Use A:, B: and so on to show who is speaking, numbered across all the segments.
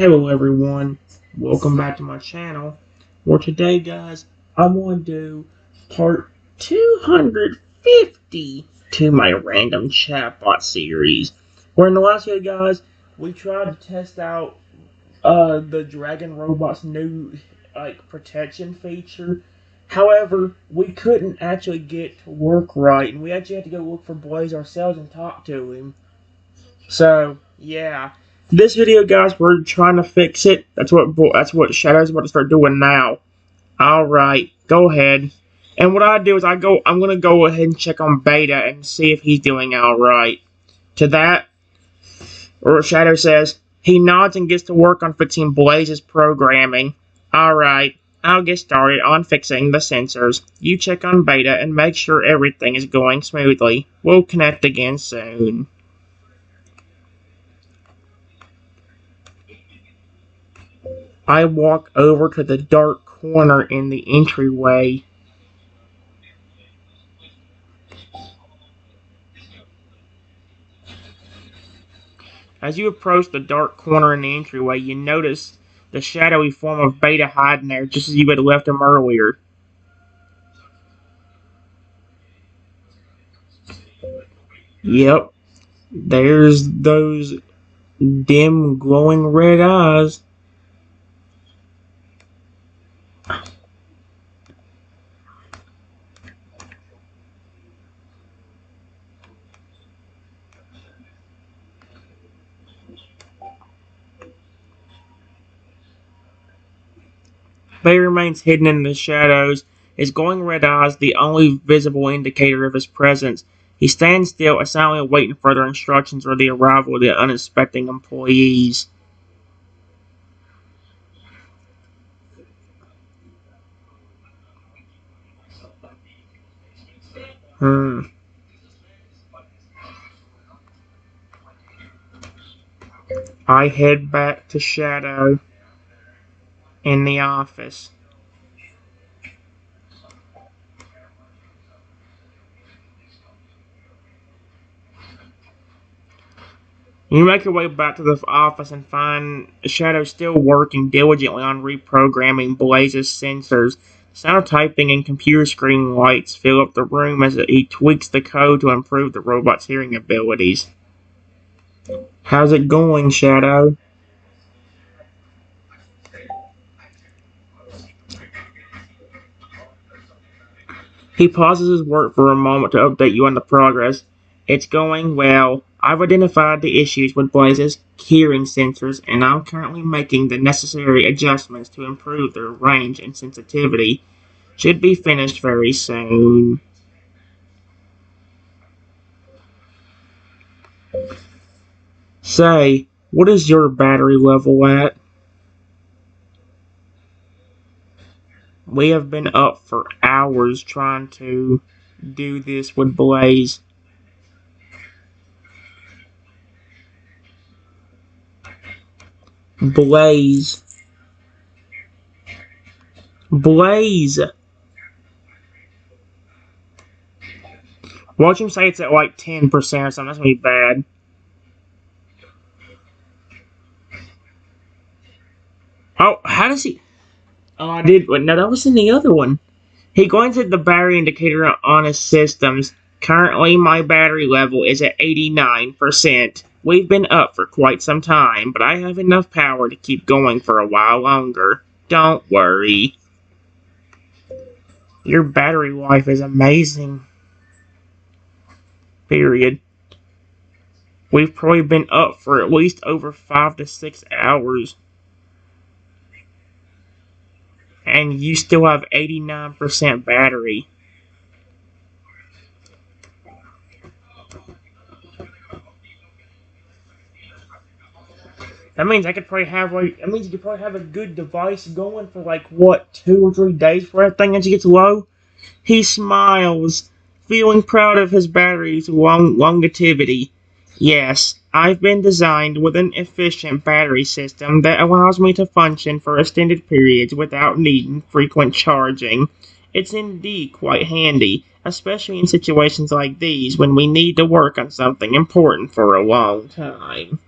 A: Hello everyone, welcome back to my channel, where today guys, I want to do part 250 to my random chatbot series, where in the last video guys, we tried to test out the Dragon Robot's new protection feature. However, we couldn't actually get to work right, and we actually had to go look for Blaze ourselves and talk to him. So, yeah. This video, guys, we're trying to fix it. That's what Shadow's about to start doing now. Alright, go ahead. And what I do is I'm gonna go ahead and check on Beta and see if he's doing alright. To that, or Shadow says, he nods and gets to work on fixing Blaze's programming. Alright, I'll get started on fixing the sensors. You check on Beta and make sure everything is going smoothly. We'll connect again soon. I walk over to the dark corner in the entryway. As you approach the dark corner in the entryway, you notice the shadowy form of Beta hiding there, just as you had left him earlier. Yep, there's those dim, glowing red eyes. Beta remains hidden in the shadows, his glowing red eyes the only visible indicator of his presence. He stands still, silently awaiting further instructions or the arrival of the unexpected employees. I head back to Shadow in the office. You make your way back to the office and find Shadow still working diligently on reprogramming Blaze's sensors. The sound of typing and computer screen lights fill up the room as he tweaks the code to improve the robot's hearing abilities. How's it going, Shadow? He pauses his work for a moment to update you on the progress. It's going well. I've identified the issues with Blaze's hearing sensors, and I'm currently making the necessary adjustments to improve their range and sensitivity. Should be finished very soon. Say, what is your battery level at? We have been up for hours trying to do this with Blaze. Blaze. Blaze! Watch him say it's at like 10% or something. That's gonna be bad. Oh, how does he... Oh, I did... No, that was in the other one. He glanced at the battery indicator on his systems. Currently, my battery level is at 89%. We've been up for quite some time, but I have enough power to keep going for a while longer. Don't worry. Your battery life is amazing. Period. We've probably been up for at least over 5 to 6 hours. And you still have 89% battery. That means I could probably have that means you could probably have a good device going for like what, 2 or 3 days before that thing actually gets low. He smiles, feeling proud of his battery's longevity. Yes, I've been designed with an efficient battery system that allows me to function for extended periods without needing frequent charging. It's indeed quite handy, especially in situations like these when we need to work on something important for a long time.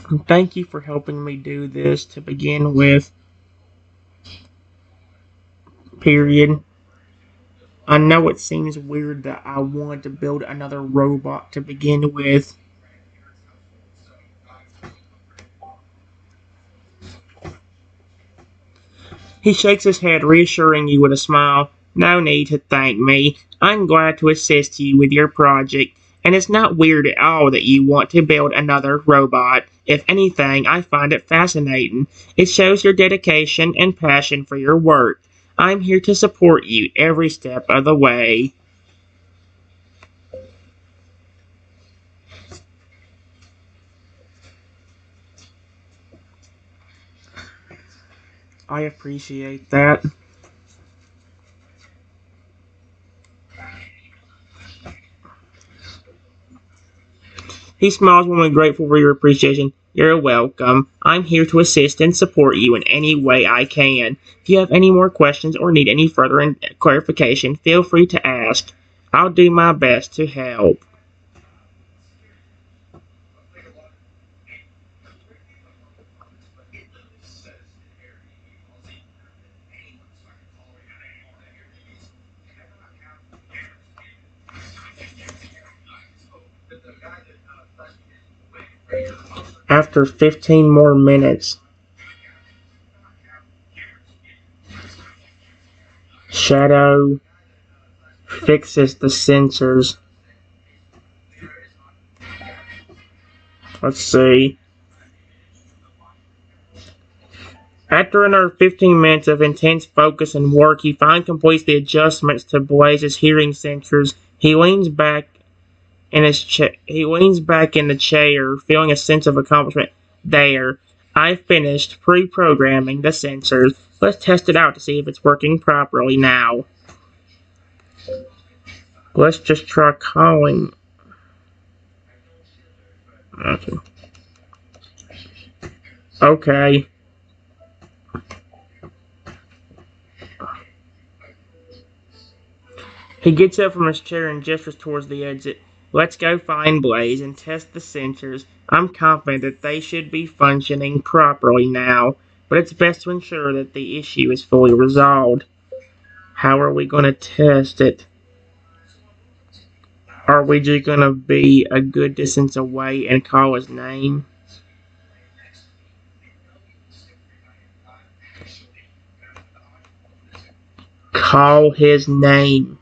A: And thank you for helping me do this to begin with. Period. I know it seems weird that I want to build another robot to begin with. He shakes his head, reassuring you with a smile. No need to thank me. I'm glad to assist you with your project, and it's not weird at all that you want to build another robot. If anything, I find it fascinating. It shows your dedication and passion for your work. I'm here to support you every step of the way. I appreciate that. He smiles warmly, grateful for your appreciation. You're welcome. I'm here to assist and support you in any way I can. If you have any more questions or need any further clarification, feel free to ask. I'll do my best to help. After 15 more minutes, Shadow fixes the sensors. Let's see. After another 15 minutes of intense focus and work, he finally completes the adjustments to Blaze's hearing sensors. He leans back in the chair, feeling a sense of accomplishment. There, I finished pre-programming the sensors. Let's test it out to see if it's working properly now. Let's just try calling. Okay. He gets up from his chair and gestures towards the exit. Let's go find Blaze and test the sensors. I'm confident that they should be functioning properly now, but it's best to ensure that the issue is fully resolved. How are we going to test it? Are we just going to be a good distance away and call his name? Call his name.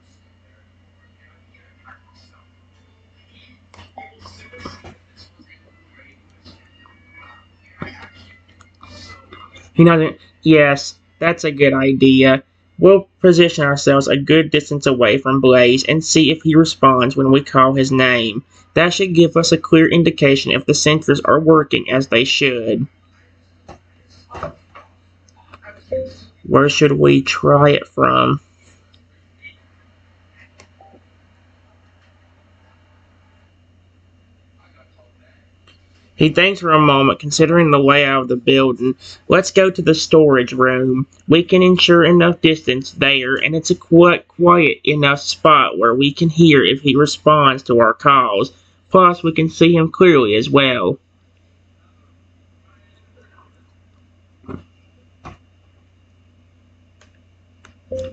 A: He nodded. Yes, that's a good idea. We'll position ourselves a good distance away from Blaze and see if he responds when we call his name. That should give us a clear indication if the sensors are working as they should. Where should we try it from? He thinks for a moment, considering the layout of the building. Let's go to the storage room. We can ensure enough distance there, and it's a quiet enough spot where we can hear if he responds to our calls. Plus, we can see him clearly as well.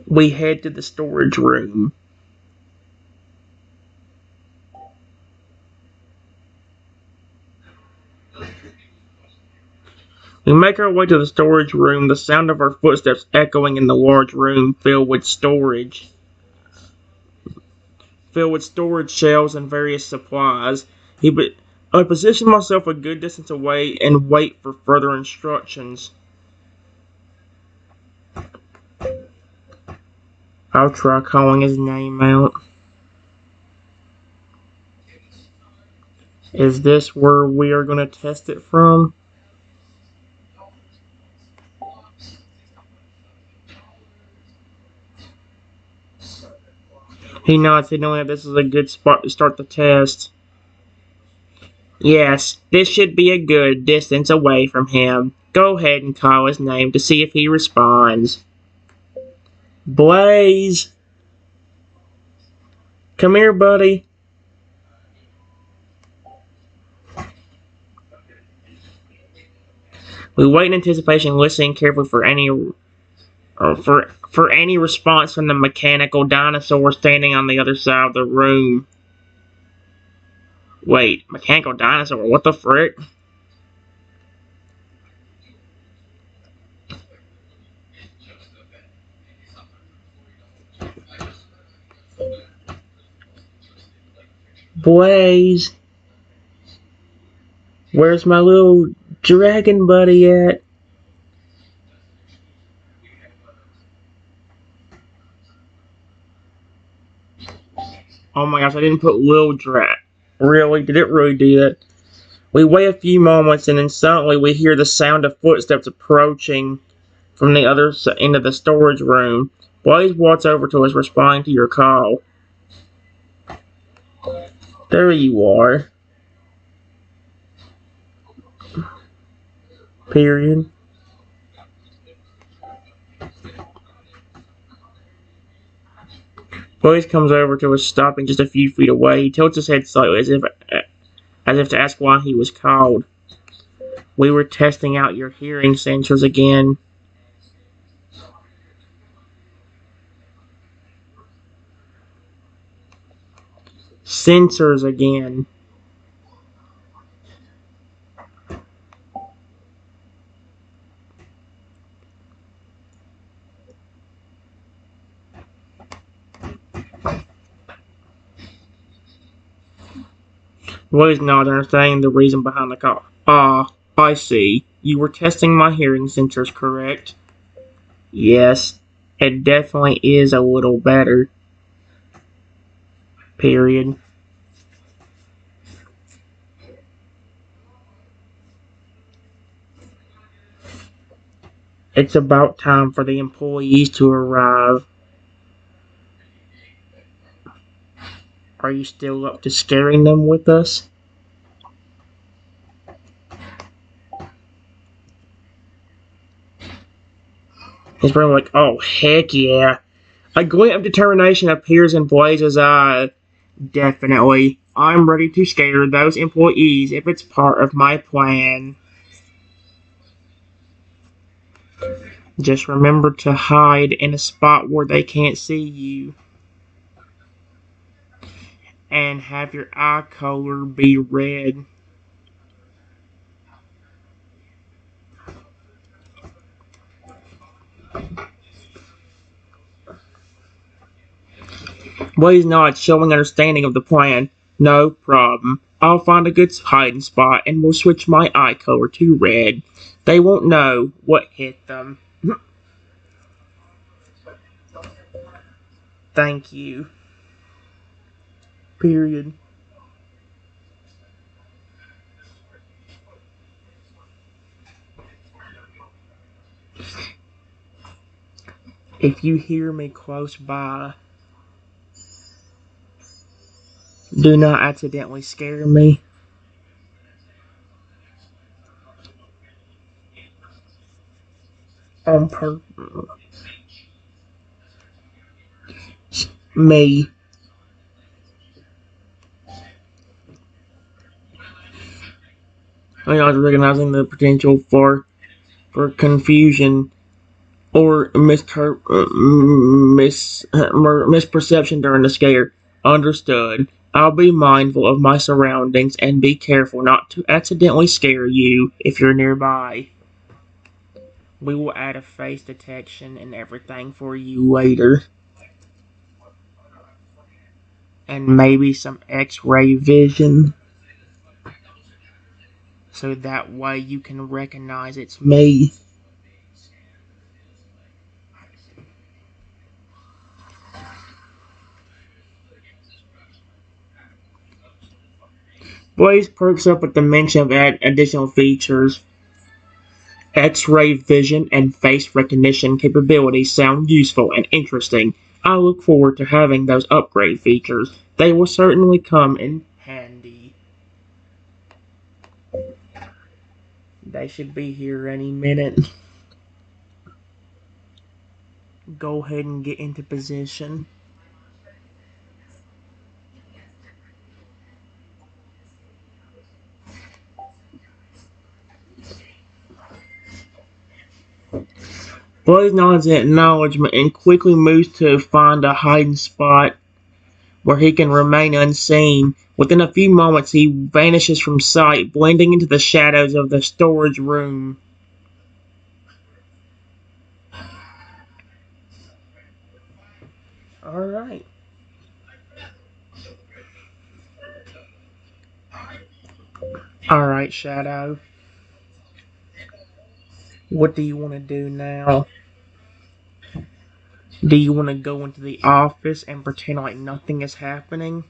A: We head to the storage room. We make our way to the storage room, the sound of our footsteps echoing in the large room filled with storage shelves and various supplies. I position myself a good distance away and wait for further instructions. I'll try calling his name out. Is this where we are going to test it from? He nods, signaling that this is a good spot to start the test. Yes, this should be a good distance away from him. Go ahead and call his name to see if he responds. Blaze! Come here, buddy. We wait in anticipation, listening carefully for any response from the mechanical dinosaur standing on the other side of the room. Wait, mechanical dinosaur? What the frick? Blaze, where's my little dragon buddy at? Oh my gosh, I didn't put Lil Drat. Really? Did it really do that? We wait a few moments and then suddenly we hear the sound of footsteps approaching from the other end of the storage room. Blaze walks over to us, responding to your call. There you are. Period. Blaze comes over to us, stopping just a few feet away. He tilts his head slightly as if to ask why he was called. We were testing out your hearing sensors again. Sensors again. Blaze nods, understanding the reason behind the call. Ah, I see. You were testing my hearing sensors, correct? Yes, it definitely is a little better. Period. It's about time for the employees to arrive. Are you still up to scaring them with us? His brain like, oh heck yeah. A glint of determination appears in Blaze's eye. Definitely. I'm ready to scare those employees if it's part of my plan. Just remember to hide in a spot where they can't see you. And have your eye color be red. Blaze nods, showing understanding of the plan. No problem. I'll find a good hiding spot and we'll switch my eye color to red. They won't know what hit them. Thank you. Period. If you hear me close by, do not accidentally scare me. On purpose. Me. I was recognizing the potential for confusion or misperception during the scare. Understood. I'll be mindful of my surroundings and be careful not to accidentally scare you if you're nearby. We will add a face detection and everything for you later. And maybe some x-ray vision. So that way you can recognize it's me. Blaze perks up at the mention of additional features. X-ray vision and face recognition capabilities sound useful and interesting. I look forward to having those upgrade features. They will certainly come in handy. They should be here any minute. Go ahead and get into position. Blaze nods in acknowledgement and quickly moves to find a hiding spot where he can remain unseen. Within a few moments, he vanishes from sight, blending into the shadows of the storage room. Alright. Alright, Shadow. What do you want to do now? Do you want to go into the office and pretend like nothing is happening?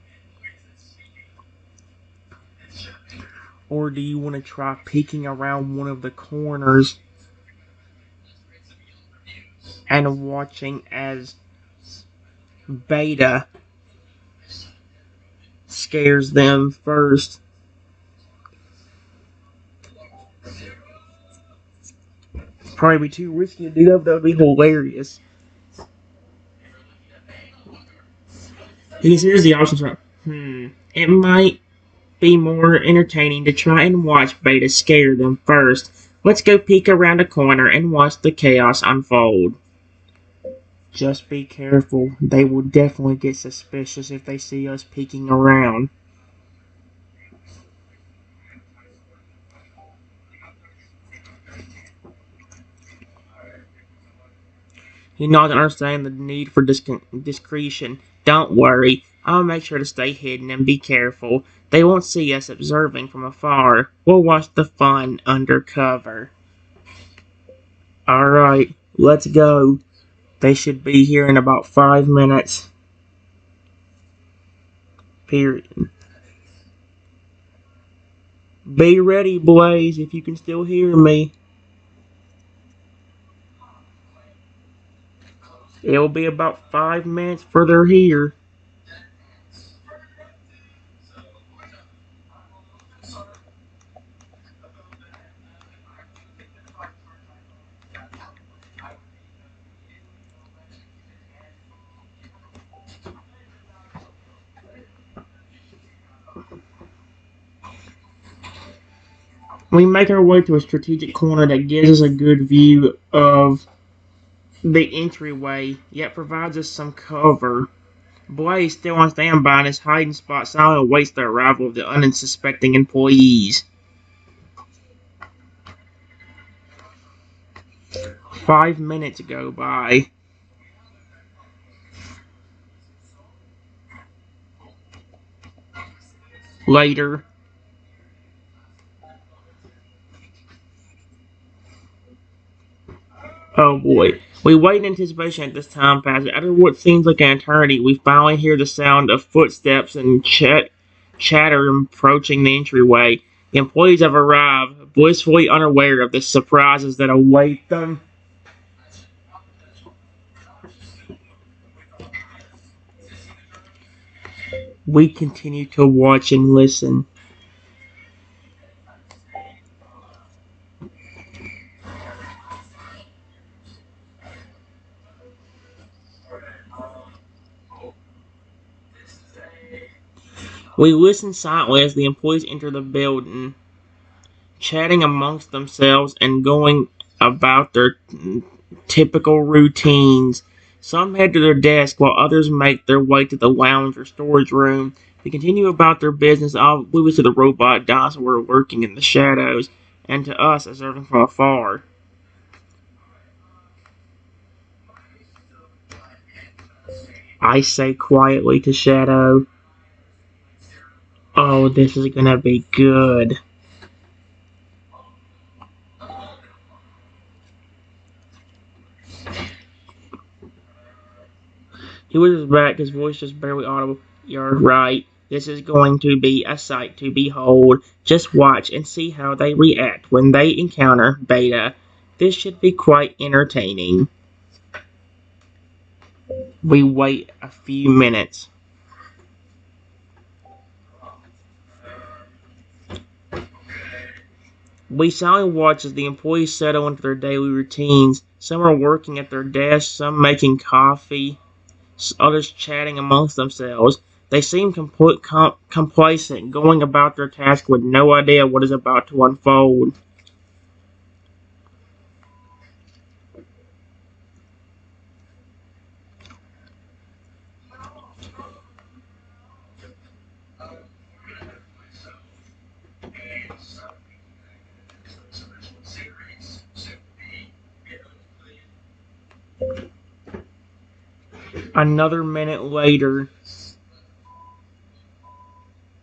A: Or do you want to try peeking around one of the corners and watching as Beta scares them first? Probably be too risky to do that, but that would be hilarious. He considers the options right. It might be more entertaining to try and watch Beta scare them first. Let's go peek around a corner and watch the chaos unfold. Just be careful. They will definitely get suspicious if they see us peeking around. He nods, understanding the need for discretion. Don't worry. I'll make sure to stay hidden and be careful. They won't see us observing from afar. We'll watch the fun under cover. Alright, let's go. They should be here in about 5 minutes. Period. Be ready, Blaze, if you can still hear me. It'll be about 5 minutes for they're here. We make our way to a strategic corner that gives us a good view of the entryway, yet provides us some cover. Blaze, still on standby in his hiding spot, silently awaits the arrival of the unsuspecting employees. 5 minutes go by. Later. Oh boy. We wait in anticipation at this time passes. After what seems like an eternity, we finally hear the sound of footsteps and chatter approaching the entryway. The employees have arrived, blissfully unaware of the surprises that await them. We continue to watch and listen. We listen silently as the employees enter the building, chatting amongst themselves and going about their typical routines. Some head to their desk while others make their way to the lounge or storage room. They continue about their business, oblivious to the robot dinosaur lurking in the shadows, and to us observing from afar. I say quietly to Shadow, "Oh, this is gonna be good." He whispers back, his voice just barely audible. "You're right. This is going to be a sight to behold. Just watch and see how they react when they encounter Beta. This should be quite entertaining." We wait a few minutes. We silently watch as the employees settle into their daily routines. Some are working at their desks, some making coffee, others chatting amongst themselves. They seem complacent, going about their task with no idea what is about to unfold. Another minute later,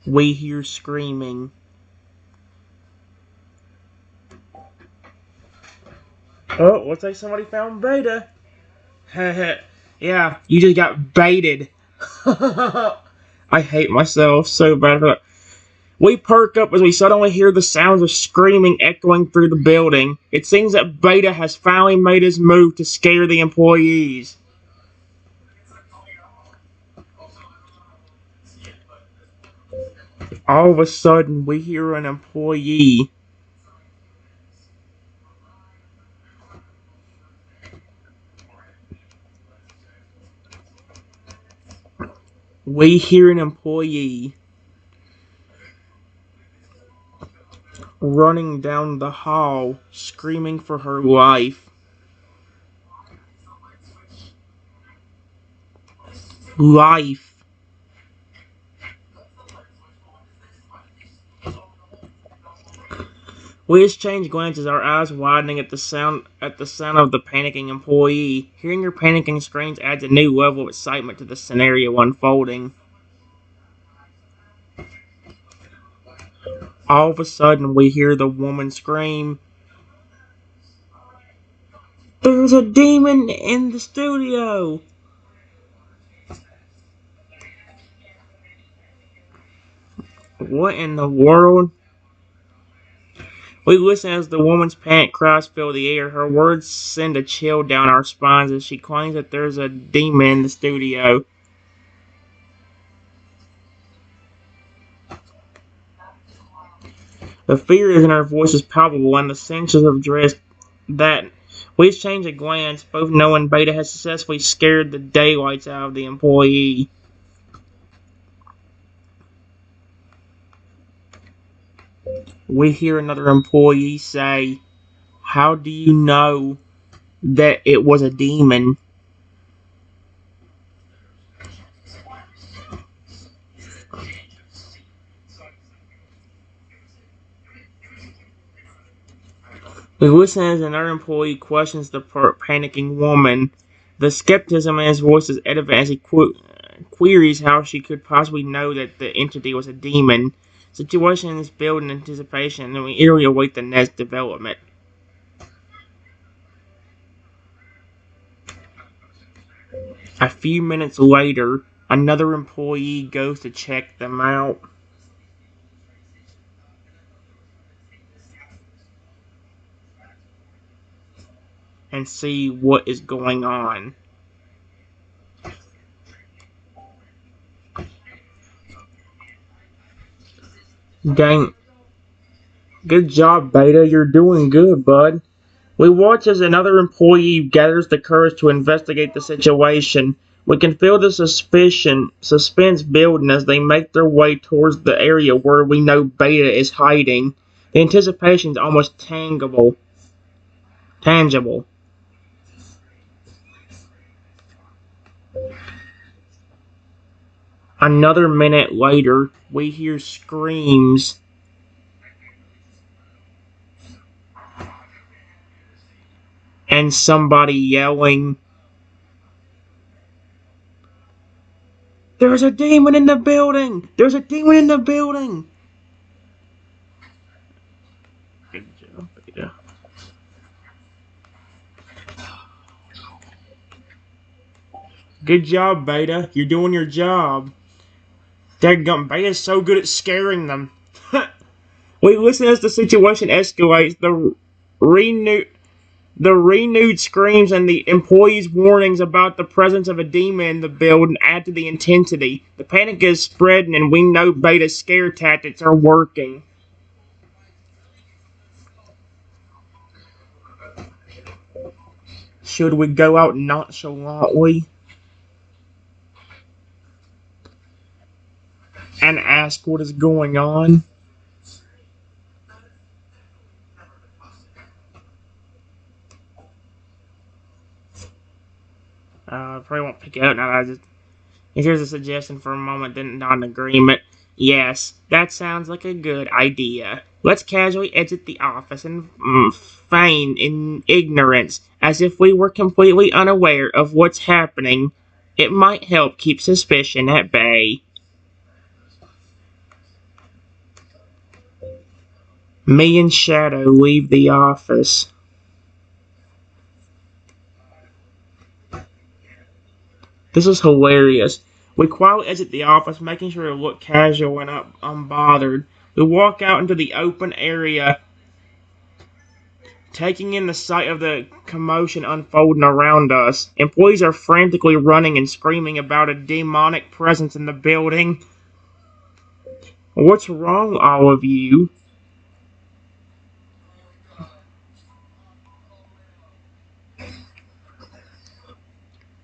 A: we hear screaming. Oh, looks like somebody found Beta. Yeah, you just got baited. I hate myself so bad for that. We perk up as we suddenly hear the sounds of screaming echoing through the building. It seems that Beta has finally made his move to scare the employees. All of a sudden, we hear an employee. We hear an employee running down the hall, screaming for her life. Life. We exchange glances, our eyes widening at the sound of the panicking employee. Hearing her panicking screams adds a new level of excitement to the scenario unfolding. All of a sudden, we hear the woman scream, "There's a demon in the studio!" What in the world? We listen as the woman's panic cries fill the air. Her words send a chill down our spines as she claims that there's a demon in the studio. The fear in her voice is palpable, and the senses of dread that we exchange a glance, both knowing Beta has successfully scared the daylights out of the employee. We hear another employee say, "How do you know that it was a demon?" We listen as another employee questions the panicking woman. The skepticism in his voice is evident as he queries how she could possibly know that the entity was a demon. The situation is built in anticipation, and we eagerly await the next development. A few minutes later, another employee goes to check them out and see what is going on. Dang. Good job, Beta. You're doing good, bud. We watch as another employee gathers the courage to investigate the situation. We can feel the suspense building as they make their way towards the area where we know Beta is hiding. The anticipation is almost tangible. Another minute later, we hear screams and somebody yelling, "There's a demon in the building! There's a demon in the building!" Good job, Beta. Good job, Beta. You're doing your job. Dadgum, Beta's so good at scaring them. We listen as the situation escalates. Renewed the renewed screams and the employees' warnings about the presence of a demon in the building add to the intensity. The panic is spreading, and we know Beta's scare tactics are working. Should we go out nonchalantly and ask what is going on? I probably won't pick it up now. Here's a suggestion for a moment, then not an agreement. Yes, that sounds like a good idea. Let's casually exit the office and feign in ignorance, as if we were completely unaware of what's happening. It might help keep suspicion at bay. Me and Shadow leave the office. This is hilarious. We quietly exit the office, making sure to look casual and unbothered. We walk out into the open area, taking in the sight of the commotion unfolding around us. Employees are frantically running and screaming about a demonic presence in the building. What's wrong, all of you?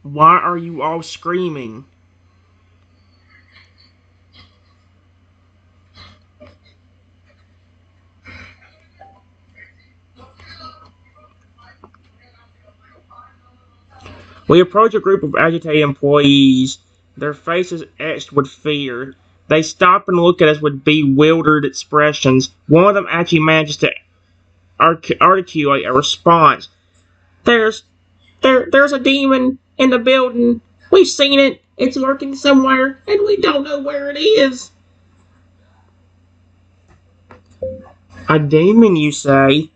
A: Why are you all screaming? We approach a group of agitated employees, their faces etched with fear. They stop and look at us with bewildered expressions. One of them actually manages to articulate a response. There's there's a demon in the building. We've seen it. It's lurking somewhere, and we don't know where it is. A demon, you say?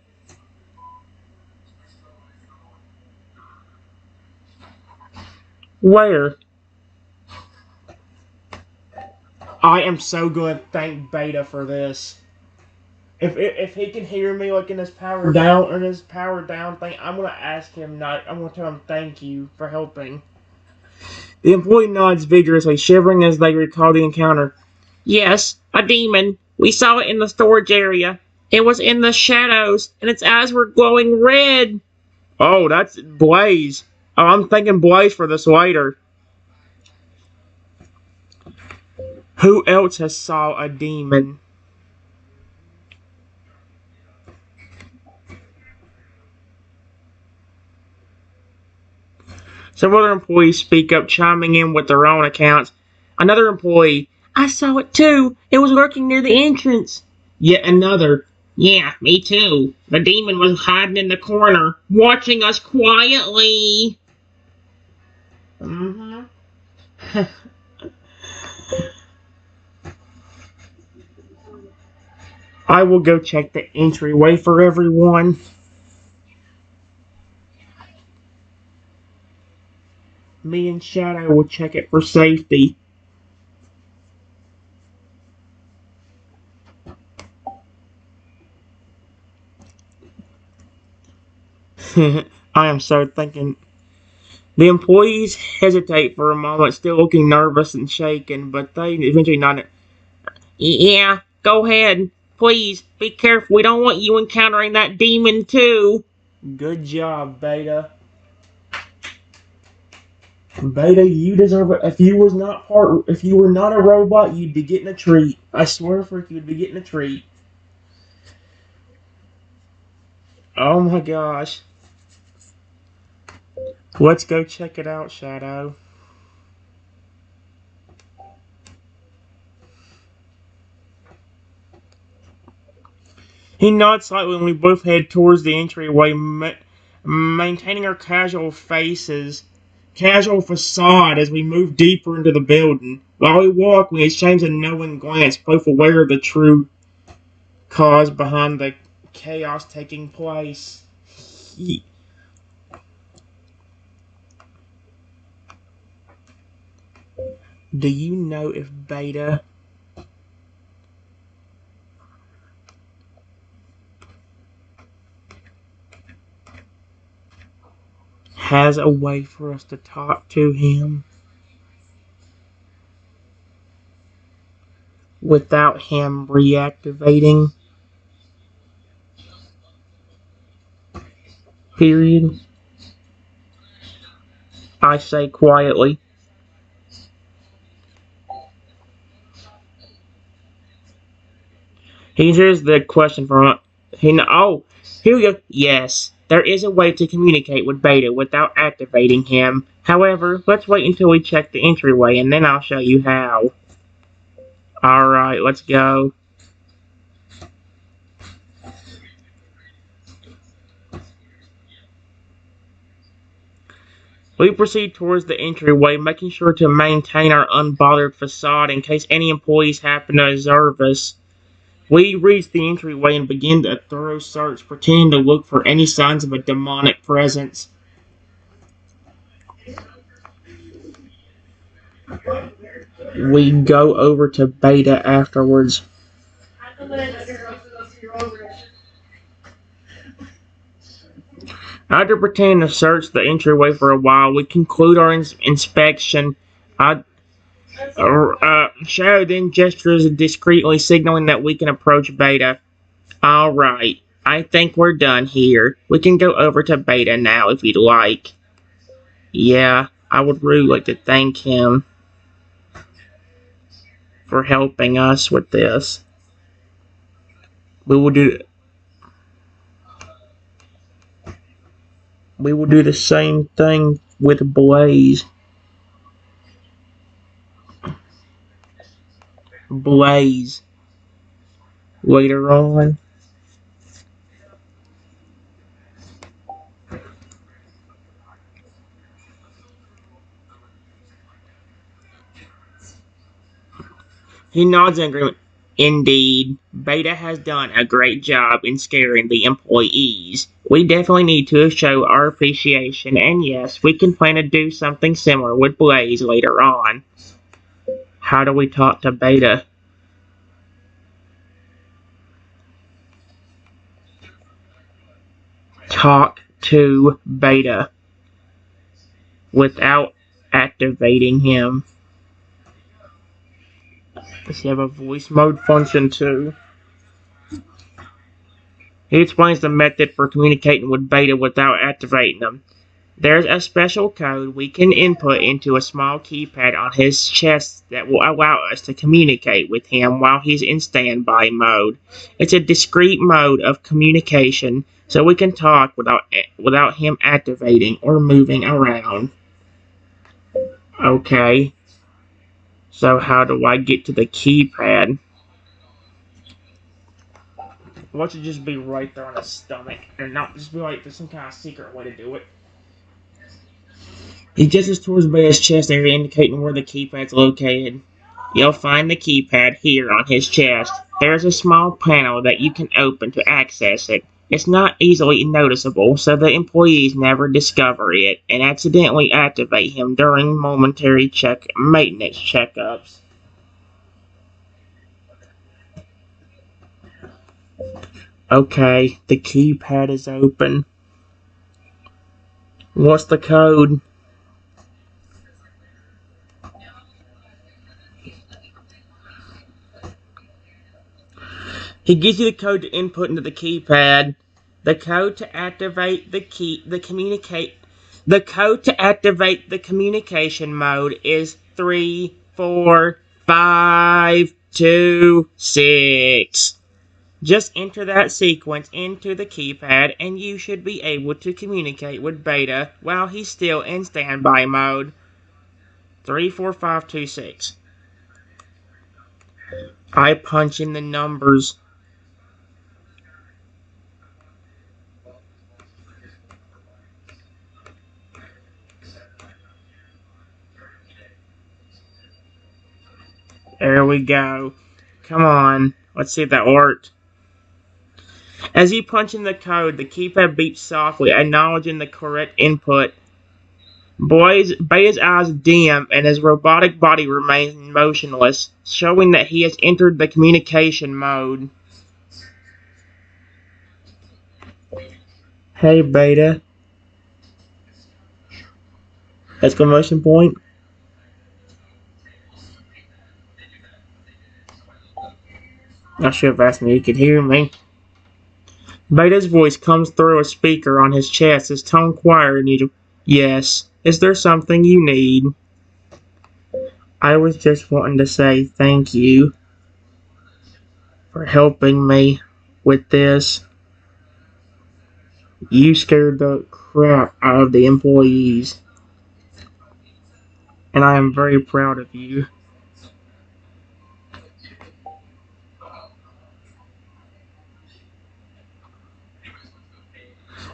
A: Where? I am so going to thank Beta for this. If he can hear me like in his power down or in his power down thing, I'm gonna ask him not. I'm gonna tell him thank you for helping. The employee nods vigorously, shivering as they recall the encounter. Yes, a demon. We saw it in the storage area. It was in the shadows, and its eyes were glowing red. Oh, that's Blaze. Oh, I'm thinking Blaze for this later. Who else has saw a demon? Several other employees speak up, chiming in with their own accounts. Another employee, I saw it too. It was lurking near the entrance. Yet another, yeah, me too. The demon was hiding in the corner, watching us quietly. Mm-hmm. I will go check the entryway for everyone. Me and Shadow will check it for safety. I am so thinking. The employees hesitate for a moment, still looking nervous and shaken, but they eventually nod. Yeah, go ahead. Please, be careful. We don't want you encountering that demon, too. Good job, Beta. Beta, you deserve it. If you were not a robot, you'd be getting a treat. I swear for you'd be getting a treat. Oh my gosh. Let's go check it out, Shadow. He nods slightly when we both head towards the entryway, maintaining our casual facade as we move deeper into the building. While we walk, we exchange a knowing glance, both aware of the true cause behind the chaos taking place. Do you know if Beta has a way for us to talk to him without him reactivating? Period. I say quietly. Here's the question from oh, here we go. Yes, there is a way to communicate with Beta without activating him. However, let's wait until we check the entryway, and then I'll show you how. Alright, let's go. We proceed towards the entryway, making sure to maintain our unbothered facade in case any employees happen to observe us. We reach the entryway and begin a thorough search, pretending to look for any signs of a demonic presence. We go over to Beta afterwards. After pretending to search the entryway for a while, we conclude our inspection. Shadow then gestures discreetly, signaling that we can approach Beta. Alright, I think we're done here. We can go over to Beta now if you'd like. Yeah, I would really like to thank him for helping us with this. We will do the same thing with Blaze. Later on. He nods in agreement. Indeed, Beta has done a great job in scaring the employees. We definitely need to show our appreciation, and yes, we can plan to do something similar with Blaze later on. How do we talk to Beta? Talk to Beta without activating him. Does he have a voice mode function too? He explains the method for communicating with Beta without activating them. There's a special code we can input into a small keypad on his chest that will allow us to communicate with him while he's in standby mode. It's a discrete mode of communication, so we can talk without him activating or moving around. Okay. So how do I get to the keypad? Why don't you just be right there on his stomach and not just be like there's some kind of secret way to do it? He gestures towards Bear's chest area, indicating where the keypad's located. You'll find the keypad here on his chest. There's a small panel that you can open to access it. It's not easily noticeable, so the employees never discover it and accidentally activate him during momentary maintenance checkups. Okay, the keypad is open. What's the code? He gives you the code to input into the keypad. The code to activate the communication mode is 3, 4, 5, 2, 6. Just enter that sequence into the keypad and you should be able to communicate with Beta while he's still in standby mode. 3, 4, 5, 2, 6. I punch in the numbers. There we go. Come on. Let's see if that worked. As you punch in the code, the keypad beeps softly, acknowledging the correct input. Beta's eyes dim and his robotic body remains motionless, showing that he has entered the communication mode. Hey, Beta. Exclamation point. I should have asked me if he could hear me. Beta's voice comes through a speaker on his chest, his tone quieter than usual. Yes. Is there something you need? I was just wanting to say thank you for helping me with this. You scared the crap out of the employees, and I am very proud of you.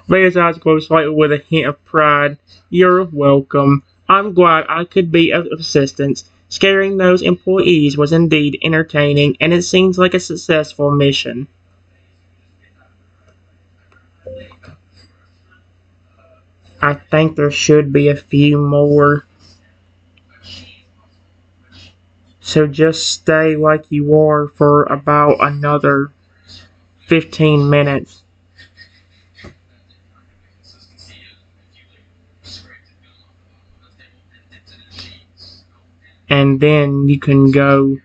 A: Vader's eyes closed slightly with a hint of pride. You're welcome. I'm glad I could be of assistance. Scaring those employees was indeed entertaining, and it seems like a successful mission. I think there should be a few more. So just stay like you are for about another 15 minutes. And then you can go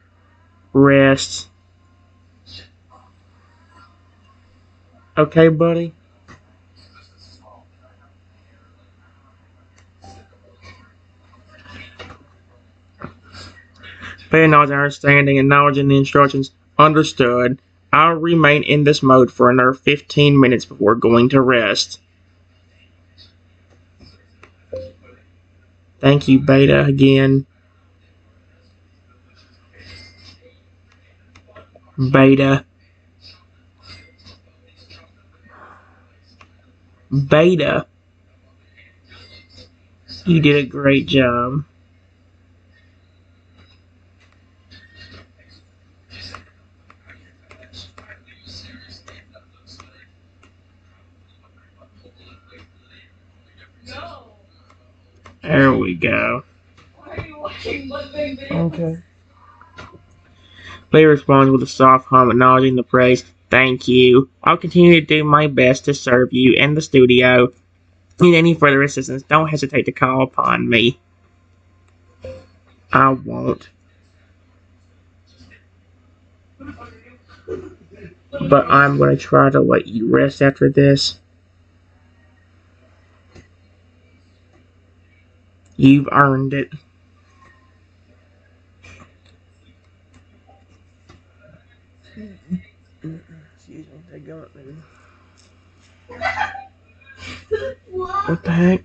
A: rest. Okay, buddy? Paying knowledge and understanding, acknowledging the instructions. Understood. I'll remain in this mode for another 15 minutes before going to rest. Thank you, Beta, again. Beta. Beta. You did a great job. There we go. Okay. Beta responds with a soft hum, acknowledging the praise. Thank you. I'll continue to do my best to serve you and the studio. Need any further assistance, don't hesitate to call upon me. I won't. But I'm going to try to let you rest after this. You've earned it. Excuse me, they got me. What the heck?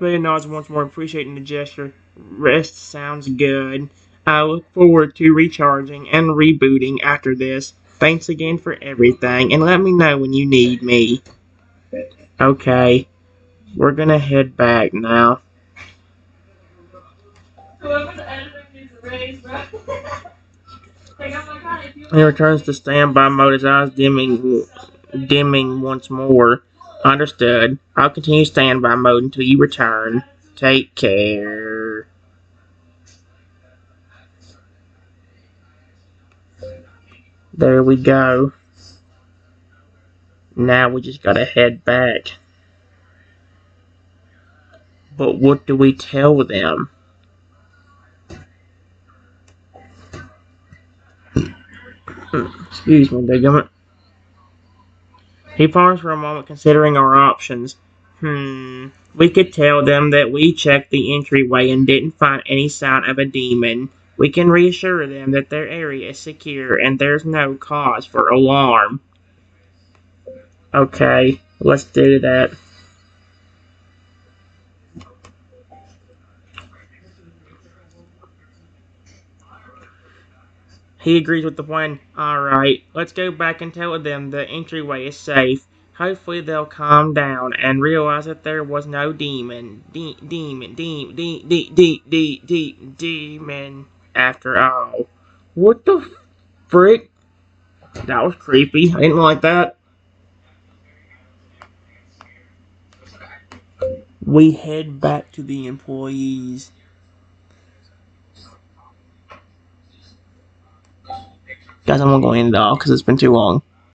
A: Beta nods once more, appreciating the gesture. Rest sounds good. I look forward to recharging and rebooting after this. Thanks again for everything, and let me know when you need me. Okay, we're gonna head back now. He returns to standby mode, his eyes dimming once more. Understood. I'll continue standby mode until you return. Take care. There we go. Now we just gotta head back. But what do we tell them? Excuse me, Bigum. He paused for a moment, considering our options. We could tell them that we checked the entryway and didn't find any sign of a demon. We can reassure them that their area is secure and there's no cause for alarm. Okay, let's do that. He agrees with the plan. Alright, let's go back and tell them the entryway is safe. Hopefully they'll calm down and realize that there was no demon. Demon after all. What the frick? That was creepy. I didn't like that. We head back to the employees. Guys, I'm not going to end it all because it's been too long.